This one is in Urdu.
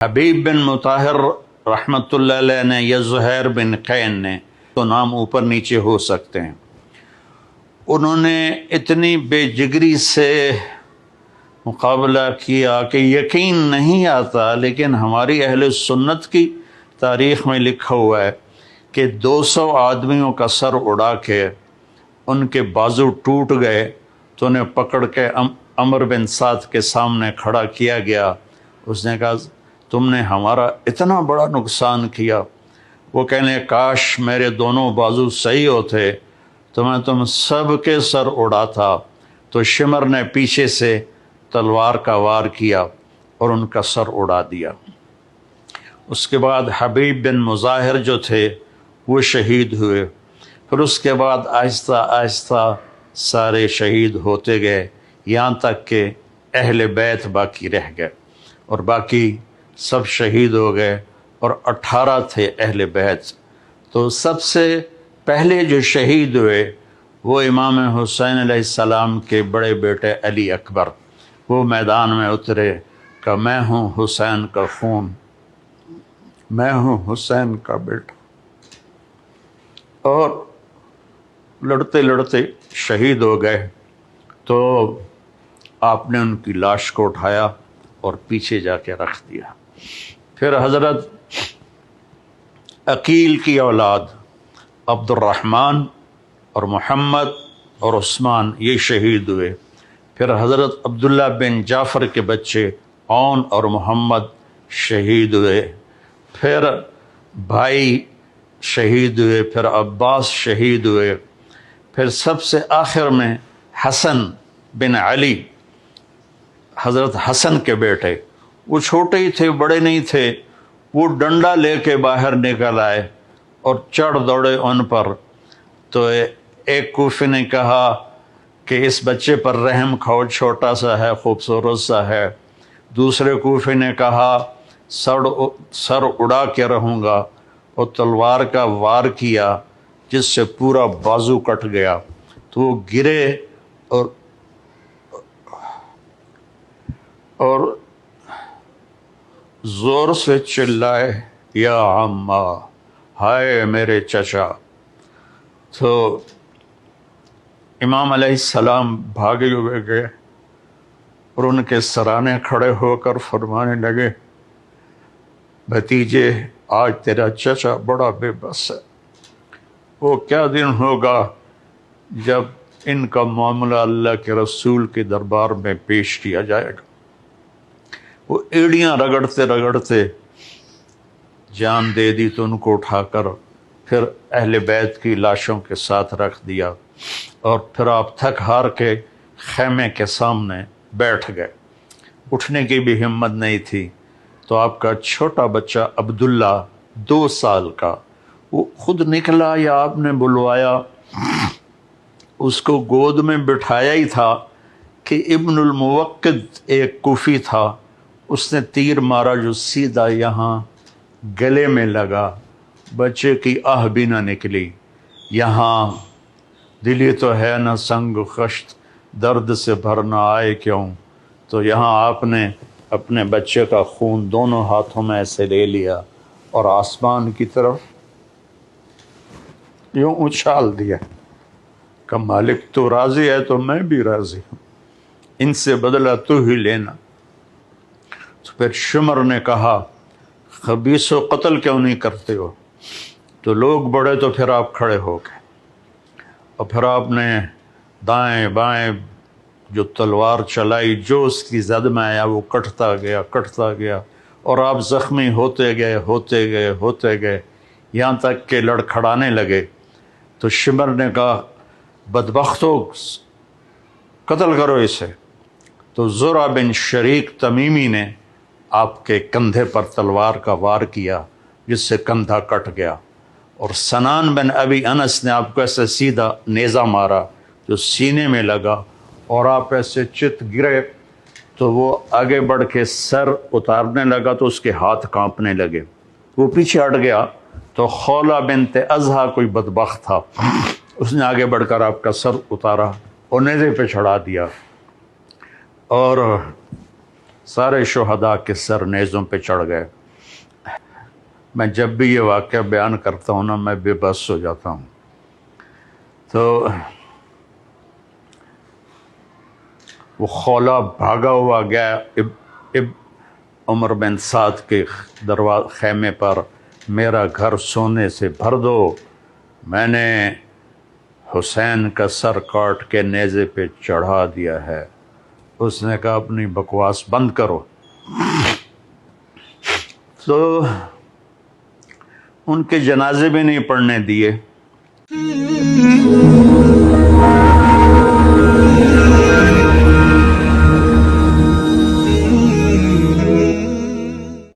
حبیب بن مطہر رحمۃ اللہ علیہ نے یا زہیر بن قین نے، تو نام اوپر نیچے ہو سکتے ہیں، انہوں نے اتنی بے جگری سے مقابلہ کیا کہ یقین نہیں آتا، لیکن ہماری اہل سنت کی تاریخ میں لکھا ہوا ہے کہ 200 آدمیوں کا سر اڑا کے ان کے بازو ٹوٹ گئے تو انہیں پکڑ کے عمر بن سعد کے سامنے کھڑا کیا گیا۔ اس نے کہا تم نے ہمارا اتنا بڑا نقصان کیا۔ وہ کہنے کاش میرے دونوں بازو صحیح ہوتے تو میں تم سب کے سر اڑاتا۔ تو شمر نے پیچھے سے تلوار کا وار کیا اور ان کا سر اڑا دیا۔ اس کے بعد حبیب بن مظاہر جو تھے وہ شہید ہوئے۔ پھر اس کے بعد آہستہ آہستہ سارے شہید ہوتے گئے، یہاں تک کہ اہل بیت باقی رہ گئے، اور باقی سب شہید ہو گئے، اور 18 تھے اہل بیت۔ تو سب سے پہلے جو شہید ہوئے وہ امام حسین علیہ السلام کے بڑے بیٹے علی اکبر۔ وہ میدان میں اترے کہ میں ہوں حسین کا خون، میں ہوں حسین کا بیٹا، اور لڑتے لڑتے شہید ہو گئے۔ تو آپ نے ان کی لاش کو اٹھایا اور پیچھے جا کے رکھ دیا۔ پھر حضرت عقیل کی اولاد عبد الرحمن اور محمد اور عثمان یہ شہید ہوئے۔ پھر حضرت عبداللہ بن جعفر کے بچے عون اور محمد شہید ہوئے۔ پھر بھائی شہید ہوئے، پھر عباس شہید ہوئے، پھر سب سے آخر میں حسن بن علی، حضرت حسن کے بیٹے، وہ چھوٹے ہی تھے، بڑے نہیں تھے، وہ ڈنڈا لے کے باہر نکل آئے اور چڑھ دوڑے ان پر۔ تو ایک کوفی نے کہا کہ اس بچے پر رحم کھاؤ، چھوٹا سا ہے، خوبصورت سا ہے۔ دوسرے کوفی نے کہا سر اڑا کے رہوں گا، اور تلوار کا وار کیا جس سے پورا بازو کٹ گیا۔ تو وہ گرے اور زور سے چلائے یا عمّا، ہائے میرے چچا۔ تو امام علیہ السلام بھاگے ہوئے گئے اور ان کے سرانے کھڑے ہو کر فرمانے لگے بھتیجے آج تیرا چچا بڑا بے بس ہے۔ وہ کیا دن ہوگا جب ان کا معاملہ اللہ کے رسول کے دربار میں پیش کیا جائے گا۔ وہ ایڑیاں رگڑتے رگڑتے جان دے دی، تو ان کو اٹھا کر پھر اہل بیت کی لاشوں کے ساتھ رکھ دیا، اور پھر آپ تھک ہار کے خیمے کے سامنے بیٹھ گئے۔ اٹھنے کی بھی ہمت نہیں تھی۔ تو آپ کا چھوٹا بچہ عبداللہ 2 سال کا، وہ خود نکلا یا آپ نے بلوایا؟ اس کو گود میں بٹھایا ہی تھا کہ ابن الموقد ایک کوفی تھا، اس نے تیر مارا جو سیدھا یہاں گلے میں لگا، بچے کی آہ بھی نہ نکلی۔ یہاں دلی تو ہے نہ سنگ خشت، درد سے بھرنا آئے کیوں؟ تو یہاں آپ نے اپنے بچے کا خون دونوں ہاتھوں میں ایسے لے لیا اور آسمان کی طرف یوں اچھال دیا کہ مالک تو راضی ہے تو میں بھی راضی ہوں، ان سے بدلہ تو ہی لینا۔ تو پھر شمر نے کہا خبیث و قتل کیوں نہیں کرتے ہو؟ تو لوگ بڑے، تو پھر آپ کھڑے ہو گئے، اور پھر آپ نے دائیں بائیں جو تلوار چلائی، جو اس کی زد میں آیا وہ کٹتا گیا کٹتا گیا، اور آپ زخمی ہوتے گئے ہوتے گئے ہوتے گئے، یہاں تک کہ لڑکھڑانے لگے۔ تو شمر نے کہا بدبختو قتل کرو اسے۔ تو زرع بن شریک تمیمی نے آپ کے کندھے پر تلوار کا وار کیا جس سے کندھا کٹ گیا، اور سنان بن ابی انس نے آپ کو ایسے سیدھا نیزہ مارا جو سینے میں لگا، اور آپ ایسے چت گرے۔ تو وہ آگے بڑھ کے سر اتارنے لگا تو اس کے ہاتھ کانپنے لگے، وہ پیچھے ہٹ گیا۔ تو خولہ بنت ازہا کوئی بدبخت تھا، اس نے آگے بڑھ کر آپ کا سر اتارا اور نیزے پہ چڑھا دیا، اور سارے شہداء کے سر نیزوں پہ چڑھ گئے۔ میں جب بھی یہ واقعہ بیان کرتا ہوں نا میں بے بس ہو جاتا ہوں۔ تو وہ خولا بھاگا ہوا گیا عمر بن سعد کے خیمے پر، میرا گھر سونے سے بھر دو، میں نے حسین کا سر کاٹ کے نیزے پہ چڑھا دیا ہے۔ اس نے کہا اپنی بکواس بند کرو۔ تو ان کے جنازے بھی نہیں پڑھنے دیے۔